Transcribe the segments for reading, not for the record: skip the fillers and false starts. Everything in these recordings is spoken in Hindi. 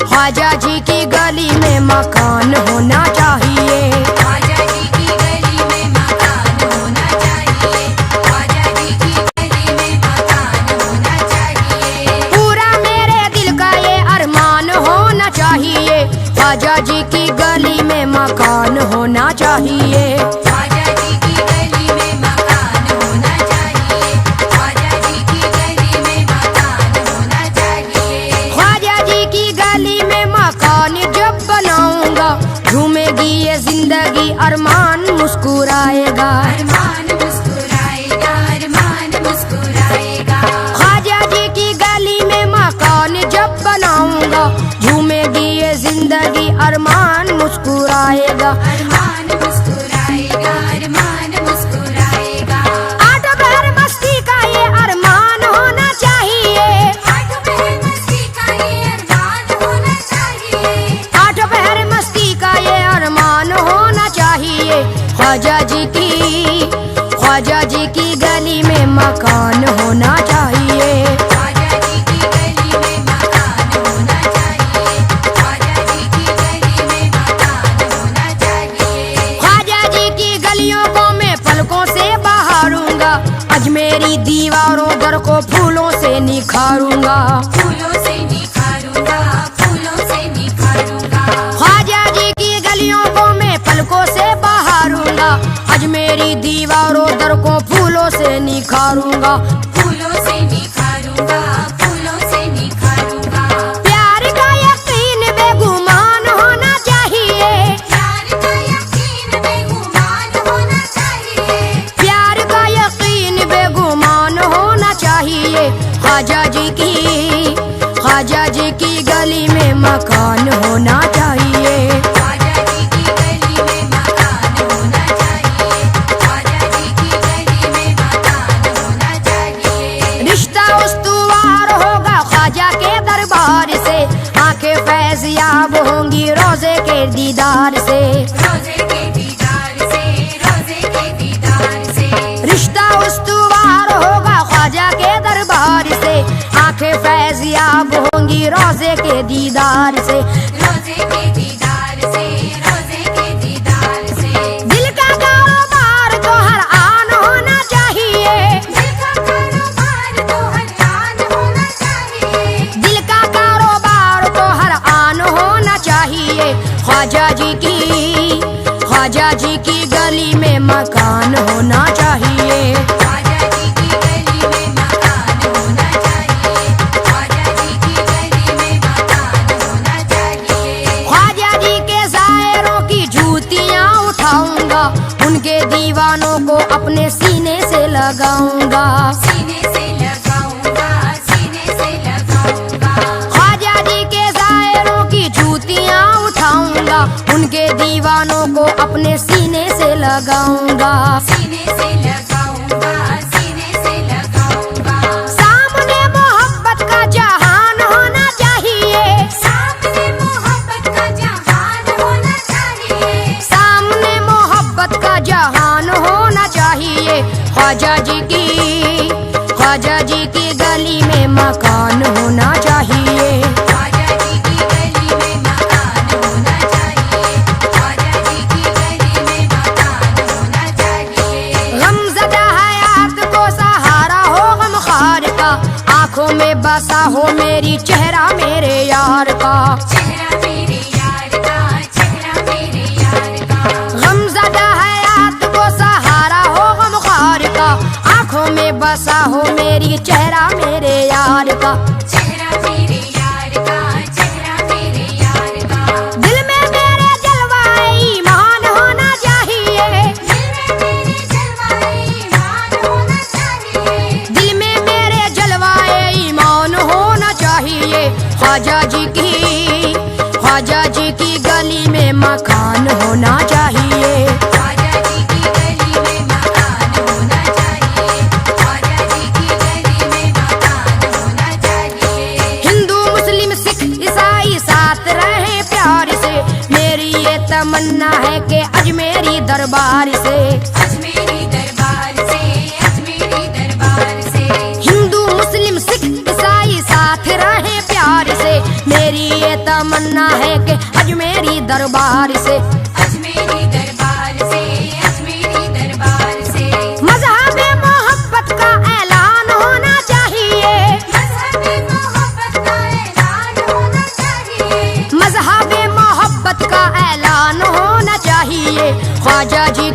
ख्वाजा जी की गली में मकान होना चाहिए। ख्वाजा जी की गली में मकान होना चाहिए। ख्वाजा जी की गली में मकान होना चाहिए। पूरा मेरे दिल का ये अरमान होना चाहिए। ख्वाजा जी की गली में मकान होना चाहिए। ख्वाजा जी की गली में मकान होना चाहिए। ख्वाजा जी की गली में मकान होना चाहिए। ख्वाजा जी की गली में मकान जब बनाऊंगा झूमेगी ये जिंदगी अरमान मुस्कुराएगा। अरमान मुस्कुराएगा। अरमान मुस्कुराएगा। ख्वाजा जी की गली में मकान जब बनाऊंगा झूमेगी ये जिंदगी अरमान मुस्कुराएगा। अरमान मुस्कुराएगा। अरमान मुस्कुराएगा। आठ पहर मस्ती का ये अरमान होना चाहिए। आठ पहर मस्ती का ये अरमान होना चाहिए। आठ पहर मस्ती का ये अरमान होना चाहिए। ख्वाजा जी की गली में मकान होना चाहिए। ख्वाजा जी की गली में मकान होना चाहिए। ख्वाजा जी की गली में मकान होना चाहिए। ख्वाजा जी की गलियों को मैं पलकों से बहारूंगा अजमेरी दीवारों दर को फूलों से निखारूंगा। फूलों से निखारूंगा। फूलों से निखारूंगा। ख्वाजा जी की गलियों को मैं पलकों से बहारूंगा अजमेरी दीवारों दर को फूलों से निखारूंगा। फूलों से निखारूंगा। फूलों से निखारूंगा। प्यार का यकीन बेगुमान होना चाहिए। प्यार का यकीन बेगुमान होना चाहिए। प्यार का यकीन बेगुमान होना चाहिए। ख्वाजा जी की गली में मकान होना चाहिए। ख्वाजा जी की गली में मकान होना चाहिए। ख्वाजा जी की गली में मकान होना चाहिए। रिश्ता उस्तुवार होगा ख्वाजा के दरबार से आंखें फैज़याब होंगी रोजे के दीदार से। रोजे के दीदार से। रोजे के दीदार से। रिश्ता उस्तुवार होगा ख्वाजा के दरबार से आंखें फैज़याब होंगी रोजे के दीदार से। रोजे के दीदार से। रोजे के दीदार से। दिल का कारोबार तो हर आन होना चाहिए। दिल का कारोबार तो हर आन होना चाहिए। दिल का कारोबार तो हर आन होना चाहिए। ख्वाजा जी की गली में मकान होना चाहिए। ख्वाजा जी की गली में मकान होना चाहिए। ख्वाजा जी की गली में मकान होना चाहिए। ख्वाजा जी के ज़ायरों की जूतियाँ उठाऊंगा उनके दीवानों को अपने सीने से लगाऊंगा। सीने से लगाऊंगा। सीने से लगाऊंगा। ख्वाजा जी के ज़ायरों की जूतियाँ उठाऊंगा उनके दीवानों को अपने सीने से लगाऊंगा। सीने से लगाऊंगा। सीने से लगाऊंगा। सामने मोहब्बत का जहान होना चाहिए। सामने मोहब्बत का जहान होना चाहिए। सामने मोहब्बत का जहान होना चाहिए। ख्वाजा जी की गली में मकान होना चाहिए। ख्वाजा जी की गली में मकान होना चाहिए। ख्वाजा जी की गली में मकान होना चाहिए। गमज़दा हयात को सहारा हो गमख्वार का आंखों में बसा हो मेरी चेहरा मेरे यार का। चेहरा मेरे यार का। चेहरा मेरे यार का। गमज़दा हयात को सहारा हो गमख्वार का आंखों में बसा हो मेरी चेहरा मेरे यार का। चेहरा मेरे यार का। चेहरा मेरे यार का। दिल में मेरे जलवाए ईमान होना चाहिए। दिल में मेरे जलवाए ईमान होना चाहिए। दिल में मेरे जलवाए ईमान होना चाहिए। ख्वाजा जी की गली में मकान होना चाहिए। ख्वाजा जी की गली में मकान होना चाहिए। ख्वाजा जी की गली में मकान होना चाहिए। हिंदू मुस्लिम सिख ईसाई साथ रहे प्यार से मेरी ये तमन्ना है कि अजमेरी दरबार से। अजमेरी दरबार से। अजमेरी दरबार से। हिंदू मुस्लिम सिख ईसाई साथ रहे प्यार से, मेरी ये तमन्ना है कि अजमेरी दरबार से, अजमेरी दरबार से, अजमेरी दरबार से। मज़हब-ए मोहब्बत का ऐलान होना चाहिए, मज़हब-ए मोहब्बत का ऐलान होना चाहिए, मज़हब-ए मोहब्बत का ऐलान होना चाहिए। ख्वाजा जी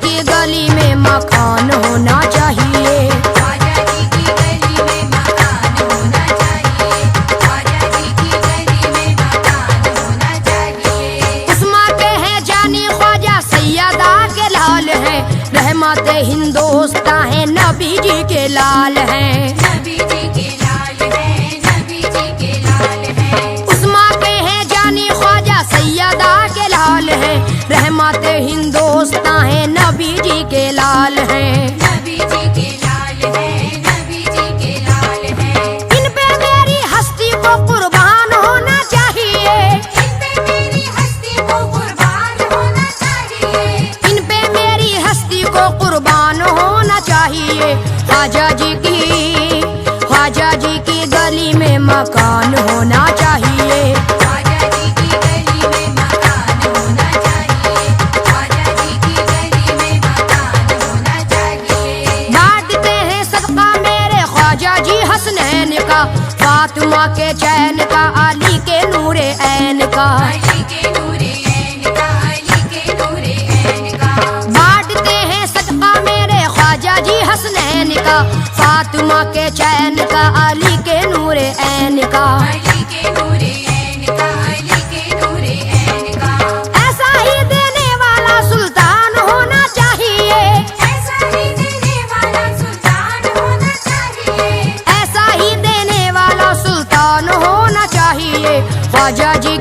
की गली में मकान होना चाहिए, ख्वाजा जी की गली में मकान होना चाहिए, ख्वाजा जी की गली में मकान होना चाहिए। उस्मा के हैं जानी ख्वाजा सैयदा के लाल हैं, रहमत हिंदोस्तां है नबी जी के लाल हैं, नबी जी के लाल है, नबी जी के लाल है। उस्मा के हैं जानी ख्वाजा सैयदा के लाल हैं, रहमत हिंदोस्तां है नबी जी के लाल हैं, नबी जी के लाल है, नबी जी के लाल है। इन पे मेरी हस्ती को कुर्बान होना चाहिए, इन पे मेरी हस्ती को कुर्बान होना चाहिए, इन पे मेरी हस्ती को कुर्बान होना चाहिए। ख्वाजा जी की गली में मकान होना चाहिए, ख्वाजा जी की गली में मकान होना चाहिए, ख्वाजा जी की गली में मकान होना चाहिए। बांटते हैं सदका मेरे ख्वाजा जी हसनैन का, फातिमा के चैन का, अली के नूरे ऐन का, अली के नूरे ऐन का, अली के नूरे ऐन का। बांटते हैं सदका मेरे ख्वाजा जी हसनैन का, फातिमा के चैन का, अली के नूरे ऐन का। अली के नूरे ऐन का, अली के नूरे ऐन का। ऐसा ही देने वाला सुल्तान होना चाहिए, ऐसा ही देने वाला सुल्तान होना चाहिए, ऐसा ही देने वाला सुल्तान होना चाहिए। ख्वाजा जी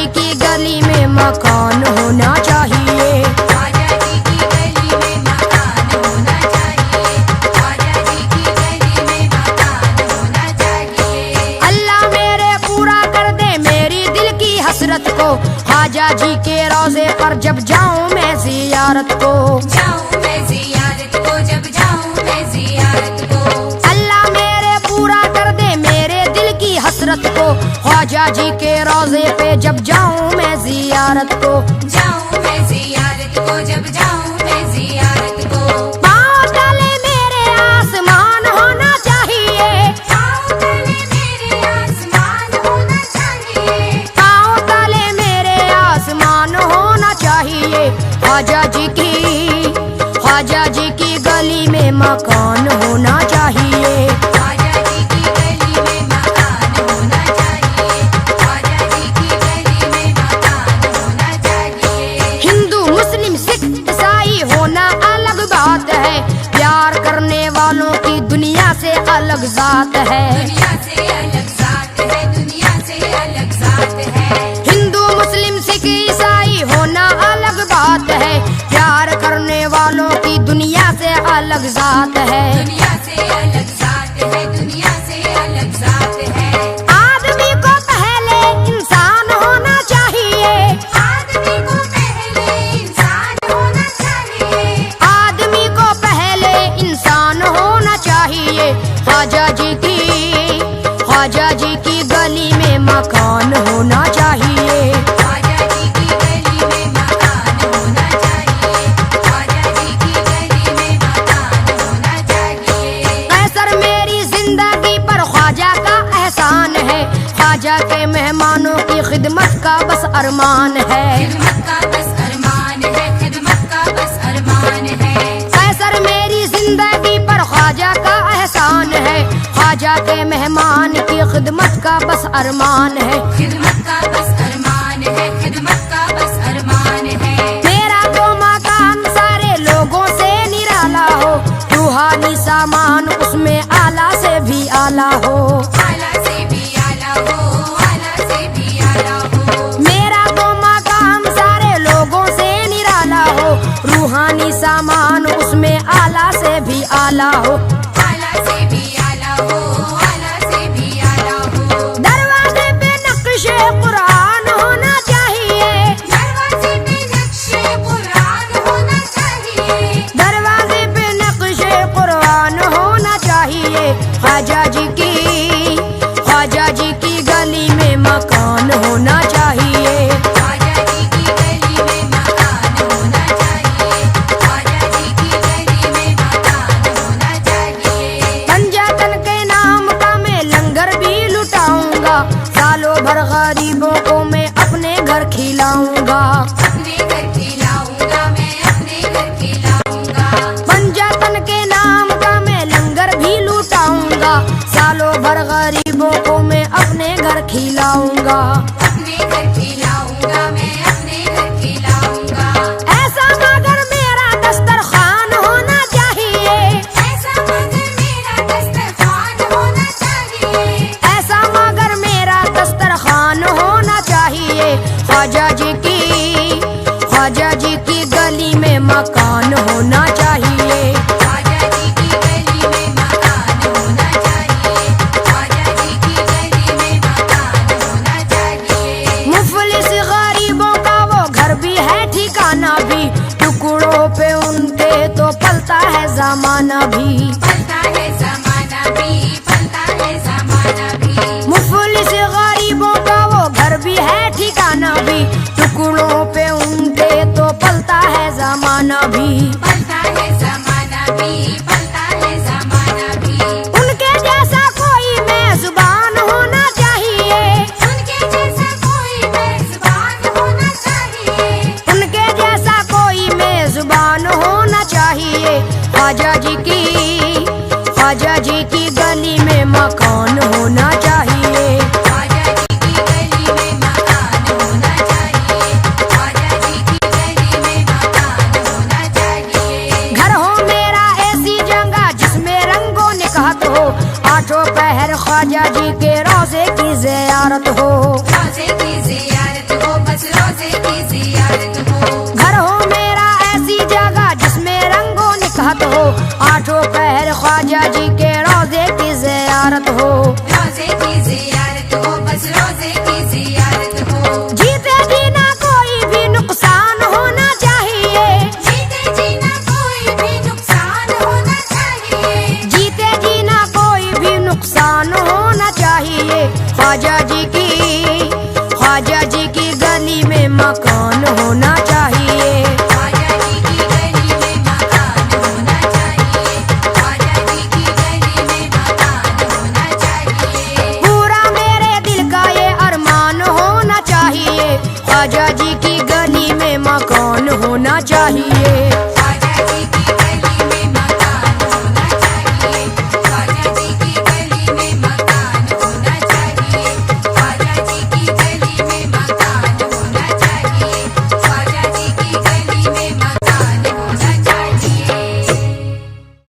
की गली में मकान होना चाहिए, ख्वाजा जी की गली में मकान होना चाहिए, ख्वाजा जी की गली में मकान होना चाहिए। अल्लाह मेरे पूरा कर दे मेरी दिल की हसरत को, ख्वाजा जी के रोजे पर जब जाऊं मैं जियारत को, जाऊं मैं जियारत को, जब जाऊं मैं जियारत को। अल्लाह मेरे पूरा कर दे मेरे दिल की हसरत को, ख्वाजा जी के रोजे पे जब जाऊं मैं जियारत को, जाऊं मैं जियारत को, जब जाऊं मैं जियारत को। पाँव तले मेरे आसमान होना चाहिए, पाँव तले मेरे आसमान होना चाहिए, पाँव तले मेरे आसमान होना चाहिए। ख्वाजा जी की गली में मकान होना चाहिए, ख्वाजा जी की गली में मकान होना चाहिए, ख्वाजा जी की गली में मकान होना चाहिए। हिंदू मुस्लिम सिख ईसाई होना अलग बात है, प्यार करने वालों की दुनिया से अलग जात है, दुनिया से अलग जात है, दुनिया से अलग जात है। हिंदू मुस्लिम सिख ईसाई होना अलग बात है, प्यार करने वालों की दुनिया से अलग जात है, दुनिया से अलग जात है, दुनिया से अलग जात है। आदमी को पहले इंसान होना चाहिए, आदमी को पहले इंसान होना चाहिए, आदमी को पहले इंसान होना चाहिए। ख्वाजा जी की गली में मकान होना चाहिए, ख्वाजा जी की गली में मकान होना चाहिए, ख्वाजा जी की गली में मकान होना चाहिए। कैसर मेरी जिंदगी पर ख्वाजा का एहसान है, ख्वाजा के मेहमानों की खिदमत का बस अरमान है, खिदमत का बस अरमान है, खिदमत का बस अरमान है। कैसर मेरी जिंदगी पर ख्वाजा का एहसान है, ख्वाजा के मेहमान की खिदमत का बस अरमान है, खिदमत का बस अरमान है, खिदमत का बस अरमान है। मेरा तो मकान सारे लोगों से निराला हो, रूहानी सामान उसमें आला से भी आला हो, आला से भी आला हो, आला से भी आला हो। मेरा तो मकान सारे लोगों से निराला हो, रूहानी सामान उसमें आला से भी आला हो, आला से भी आला हो, आला से भी आला हो। दरवाजे पे नक्शे कुरान होना चाहिए, दरवाजे पे नक्शे कुरान होना चाहिए, दरवाजे पे नक्शे कुरान होना चाहिए। ख्वाजा ख्वाजा जी की गली में मकान होना चाहिए। ख्वाजा जी की गली में मकान होना चाहिए। ख्वाजा जी की गली में मकान होना चाहिए। पंजातन के नाम का मैं लंगर भी लुटाऊंगा, सालों भर गरीबों को मैं अपने घर खिलाऊंगा। अपने घर खिलाऊंगा, मैं अपने घर खिलाऊंगा। पंजातन के नाम का मैं लंगर भी लुटाऊंगा, सालों भर गरीबों को मैं अपने घर खिलाऊंगा। अपने घर खिलाऊंगा, मैं अपने घर खिलाऊंगा। ऐसा मगर मेरा दस्तरखान होना चाहिए। ऐसा मगर मेरा दस्तरखान होना चाहिए। ऐसा मगर मेरा दस्तरखान होना चाहिए। ख्वाजा जी की गली में मकान होना चाहिए। ख्वाजा जी की गली में मकान होना चाहिए। ख्वाजा जी की गली में मकान होना चाहिए। मुफलिस गरीबों का वो घर भी है ठिकाना भी, टुकड़ों पे उनके तो पलता है जमाना भी। पलता है ज़माना भी, पलता है ज़माना भी। मुफलिस गरीबों का वो घर भी है ठिकाना भी, टुकड़ों पे उनके तो पलता है जमाना भी। पलता है ज़माना भी, पलता है ज़माना भी। उनके जैसा कोई मेजबान होना चाहिए। उनके जैसा कोई मेज़बान होना चाहिए। उनके जैसा कोई मेजबान होना चाहिए। ख्वाजा जी की गली में मकान होना चाहिए। ख्वाजा जी की गली में मकान होना चाहिए। ख्वाजा जी की गली में मकान होना चाहिए। घर हो मेरा ऐसी जगह जिसमें रंगो निकाहत हो, आठों पहर ख्वाजा जी के रोजे की ज़ियारत हो। रोज़े की ज़ियारत हो, बस रोज़े की ज़ियारत हो। घर हो मेरा ऐसी जगह जिसमें रंगो निकाहत हो, आठों पहर ख्वाजा जी के